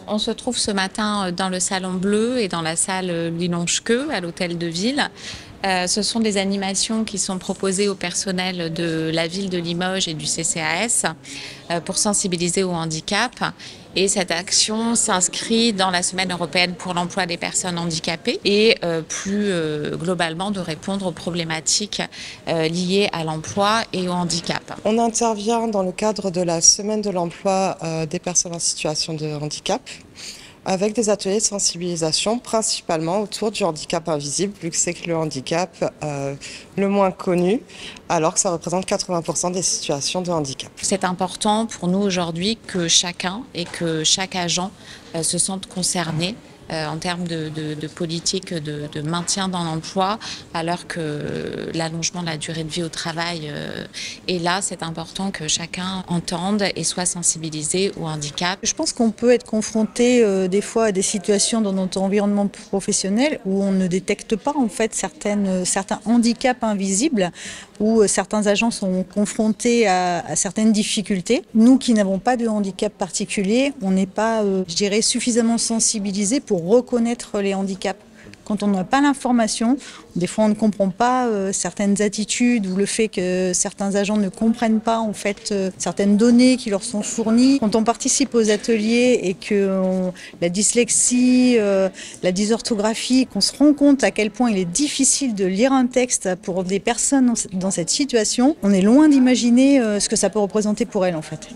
On se trouve ce matin dans le Salon Bleu et dans la salle Lilonge-Queux à l'Hôtel de Ville. Ce sont des animations qui sont proposées au personnel de la ville de Limoges et du CCAS pour sensibiliser au handicap. Et cette action s'inscrit dans la Semaine européenne pour l'emploi des personnes handicapées et plus globalement de répondre aux problématiques liées à l'emploi et au handicap. On intervient dans le cadre de la Semaine de l'emploi des personnes en situation de handicap avec des ateliers de sensibilisation principalement autour du handicap invisible, vu que c'est le handicap le moins connu, alors que ça représente 80% des situations de handicap. C'est important pour nous aujourd'hui que chacun et que chaque agent se sente concerné en termes de politique de maintien dans l'emploi, alors que l'allongement de la durée de vie au travail est là. C'est important que chacun entende et soit sensibilisé au handicap. Je pense qu'on peut être confronté des fois à des situations dans notre environnement professionnel où on ne détecte pas en fait certains handicaps invisibles, où certains agents sont confrontés à certaines difficultés. Nous qui n'avons pas de handicap particulier, on n'est pas, je dirais, suffisamment sensibilisés pour reconnaître les handicaps. Quand on n'a pas l'information, des fois on ne comprend pas certaines attitudes ou le fait que certains agents ne comprennent pas en fait certaines données qui leur sont fournies. Quand on participe aux ateliers et que la dyslexie, la dysorthographie, qu'on se rend compte à quel point il est difficile de lire un texte pour des personnes dans cette situation, on est loin d'imaginer ce que ça peut représenter pour elles en fait.